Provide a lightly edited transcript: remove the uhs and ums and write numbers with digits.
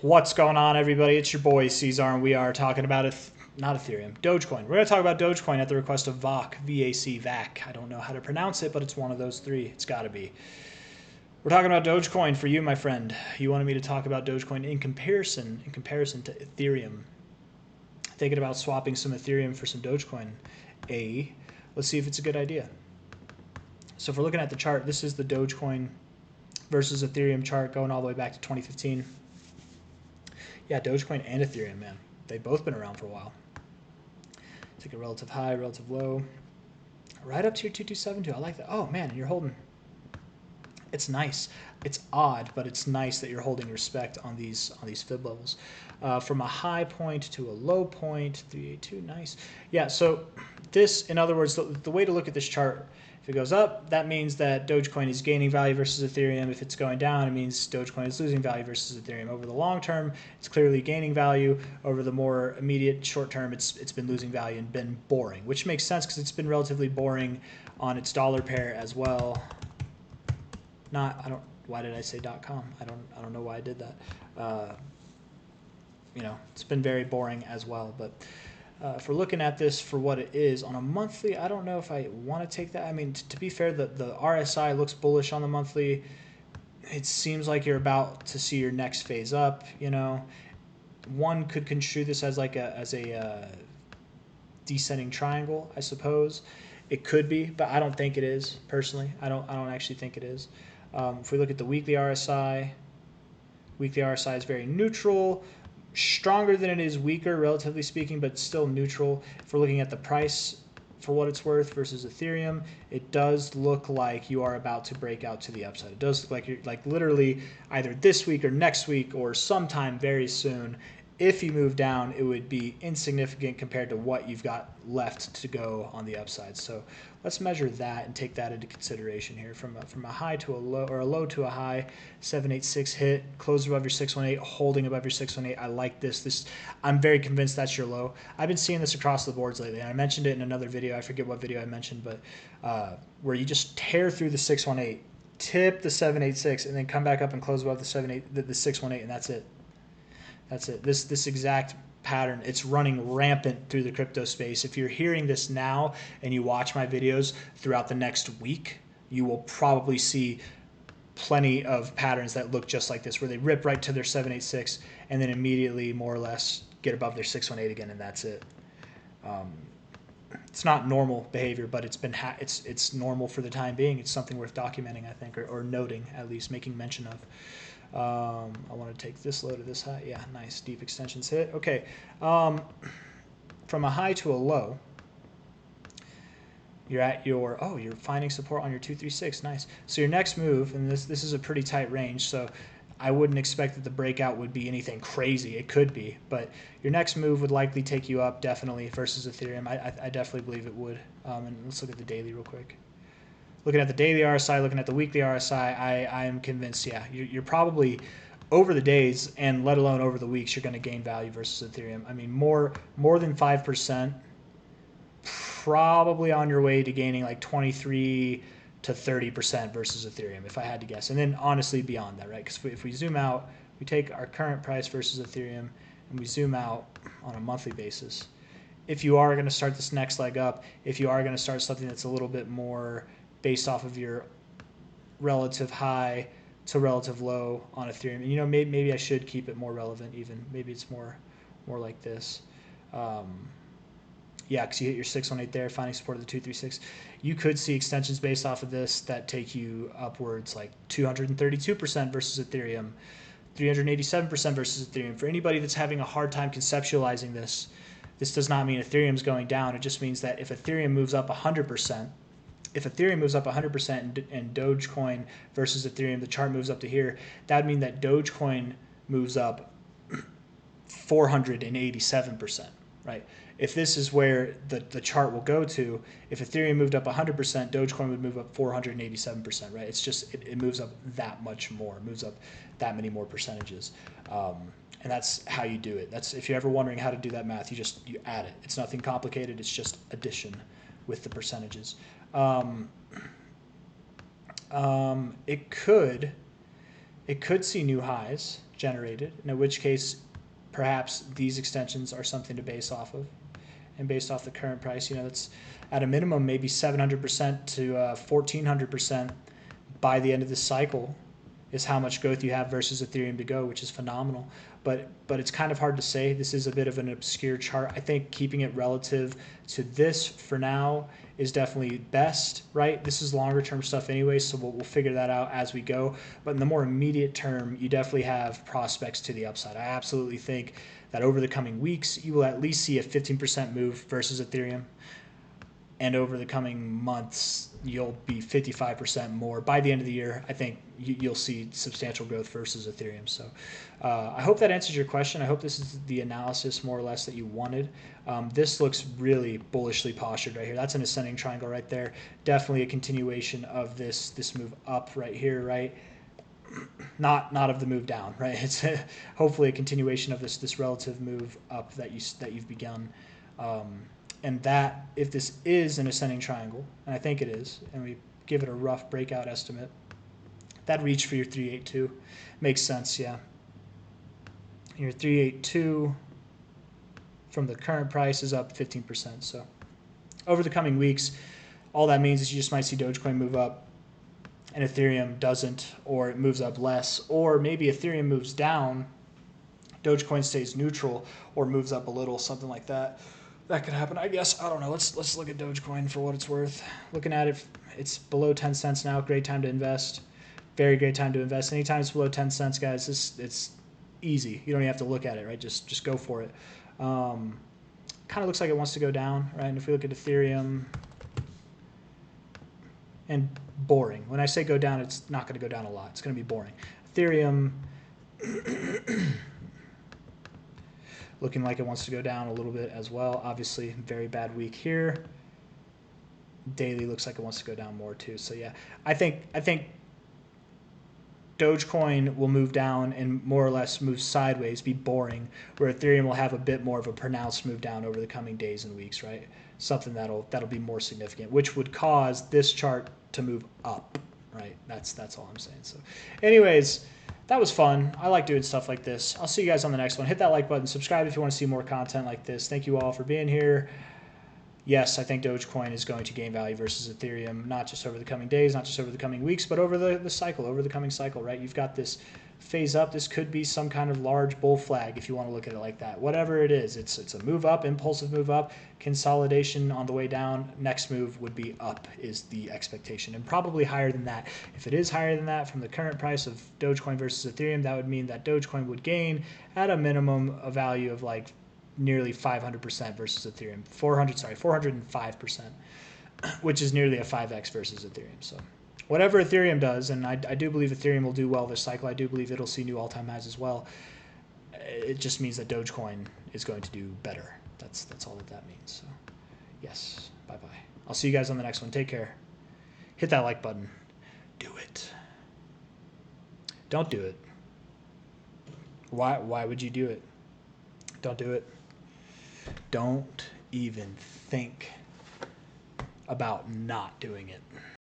What's going on, everybody? It's your boy C-Zar, and we are talking about not Ethereum, Dogecoin. We're going to talk about Dogecoin at the request of VAC, V-A-C, VAC. I don't know how to pronounce it, but it's one of those three. It's got to be. We're talking about Dogecoin for you, my friend. You wanted me to talk about Dogecoin in comparison to Ethereum. Thinking about swapping some Ethereum for some Dogecoin. Let's see if it's a good idea. So if we're looking at the chart, this is the Dogecoin versus Ethereum chart going all the way back to 2015. Yeah, Dogecoin and Ethereum, man. They've both been around for a while. Take a relative high, relative low. Right up to your 2272. I like that. Oh, man, you're holding. It's nice. It's odd, but it's nice that you're holding respect on these fib levels. From a high point to a low point, 382, nice. Yeah, so this, in other words, the way to look at this chart, if it goes up, that means that Dogecoin is gaining value versus Ethereum. If it's going down, it means Dogecoin is losing value versus Ethereum. Over the long term, it's clearly gaining value. Over the more immediate short term, it's been losing value and been boring, which makes sense because it's been relatively boring on its dollar pair as well. Why did I say .com? I don't know why I did that. It's been very boring as well, but if we're looking at this for what it is on a monthly, I don't know if I want to take that. I mean, to be fair, the RSI looks bullish on the monthly. It seems like you're about to see your next phase up. One could construe this as a descending triangle, I suppose. It could be, but I don't think it is personally. I don't actually think it is. If we look at the weekly RSI is very neutral. Stronger than it is weaker, relatively speaking, but still neutral. If we're looking at the price for what it's worth versus Ethereum, it does look like you are about to break out to the upside. It does look like you're literally either this week or next week or sometime very soon. If you move down, it would be insignificant compared to what you've got left to go on the upside. So let's measure that and take that into consideration here. From a high to a low, or a low to a high, 786 hit, close above your 618, holding above your 618. I like this. I'm very convinced that's your low. I've been seeing this across the boards lately. I mentioned it in another video. I forget what video I mentioned, but where you just tear through the 618, tip the 786, and then come back up and close above the 618, and that's it. That's it. This exact pattern, it's running rampant through the crypto space. If you're hearing this now and you watch my videos throughout the next week, you will probably see plenty of patterns that look just like this, where they rip right to their 786 and then immediately, more or less, get above their 618 again, and that's it. It's not normal behavior, but it's normal for the time being. It's something worth documenting, I think, or noting, at least making mention of. I want to take this low to this high. Yeah, nice. Deep extensions hit. Okay. From a high to a low, you're at you're finding support on your 236. Nice. So your next move, and this is a pretty tight range, so I wouldn't expect that the breakout would be anything crazy. It could be, but your next move would likely take you up, definitely, versus Ethereum. I definitely believe it would. And let's look at the daily real quick. Looking at the daily RSI, looking at the weekly RSI, I am convinced, yeah, you're probably over the days, and let alone over the weeks, you're going to gain value versus Ethereum. I mean, more than 5%, probably on your way to gaining like 23 to 30% versus Ethereum, if I had to guess. And then honestly beyond that, right? Because if we zoom out, we take our current price versus Ethereum, and we zoom out on a monthly basis. If you are going to start this next leg up, if you are going to start something that's a little bit more based off of your relative high to relative low on Ethereum. And, maybe I should keep it more relevant even. Maybe it's more like this. Yeah, because you hit your 618 there, finding support of the 236. You could see extensions based off of this that take you upwards like 232% versus Ethereum, 387% versus Ethereum. For anybody that's having a hard time conceptualizing this does not mean Ethereum's going down. It just means that if Ethereum moves up 100%, and Dogecoin versus Ethereum, the chart moves up to here, that would mean that Dogecoin moves up 487%, right? If this is where the chart will go to, if Ethereum moved up 100%, Dogecoin would move up 487%, right? It's just, it moves up that much more, it moves up that many more percentages. And that's how you do it. That's, if you're ever wondering how to do that math, you add it. It's nothing complicated, it's just addition with the percentages. It could see new highs generated, in which case perhaps these extensions are something to base off of. And based off the current price, that's at a minimum maybe 700% to 1400% by the end of this cycle is how much growth you have versus Ethereum to go, which is phenomenal. But it's kind of hard to say. This is a bit of an obscure chart. I think keeping it relative to this for now is definitely best, right? This is longer term stuff anyway, so we'll figure that out as we go. But in the more immediate term, you definitely have prospects to the upside. I absolutely think that over the coming weeks, you will at least see a 15% move versus Ethereum. And over the coming months, you'll be 55% more. By the end of the year, I think you'll see substantial growth versus Ethereum. So I hope that answers your question. I hope this is the analysis more or less that you wanted. This looks really bullishly postured right here. That's an ascending triangle right there. Definitely a continuation of this move up right here, right? Not of the move down, right? It's hopefully a continuation of this relative move up that you've begun. And that, if this is an ascending triangle, and I think it is, and we give it a rough breakout estimate, that reach for your 382 makes sense, yeah. Your 382 from the current price is up 15%. So over the coming weeks, all that means is you just might see Dogecoin move up and Ethereum doesn't, or it moves up less, or maybe Ethereum moves down, Dogecoin stays neutral, or moves up a little, something like that. That could happen, I guess. I don't know. Let's look at Dogecoin for what it's worth. Looking at it, it's below 10 cents now. Great time to invest. Very great time to invest. Anytime it's below 10 cents, guys, it's easy. You don't even have to look at it, right? Just go for it. Kind of looks like it wants to go down, right? And if we look at Ethereum, and boring. When I say go down, it's not going to go down a lot. It's going to be boring. Ethereum looking like it wants to go down a little bit as well. Obviously, very bad week here. Daily looks like it wants to go down more too. So yeah, I think Dogecoin will move down and more or less move sideways, be boring, where Ethereum will have a bit more of a pronounced move down over the coming days and weeks, right? Something that'll be more significant, which would cause this chart to move up, right? That's all I'm saying. So anyways, that was fun. I like doing stuff like this. I'll see you guys on the next one. Hit that like button. Subscribe if you want to see more content like this. Thank you all for being here. Yes, I think Dogecoin is going to gain value versus Ethereum, not just over the coming days, not just over the coming weeks, but over the cycle, over the coming cycle, right? You've got this phase up. This could be some kind of large bull flag if you want to look at it like that. Whatever it is, it's a move up, impulsive move up, consolidation on the way down. Next move would be up is the expectation, and probably higher than that. If it is higher than that from the current price of Dogecoin versus Ethereum, that would mean that Dogecoin would gain at a minimum a value of like nearly 500% versus Ethereum. 405%, which is nearly a 5x versus Ethereum. So whatever Ethereum does, and I do believe Ethereum will do well this cycle. I do believe it'll see new all-time highs as well. It just means that Dogecoin is going to do better. That's all that means. So yes, bye-bye. I'll see you guys on the next one. Take care. Hit that like button. Do it. Don't do it. Why would you do it? Don't do it. Don't even think about not doing it.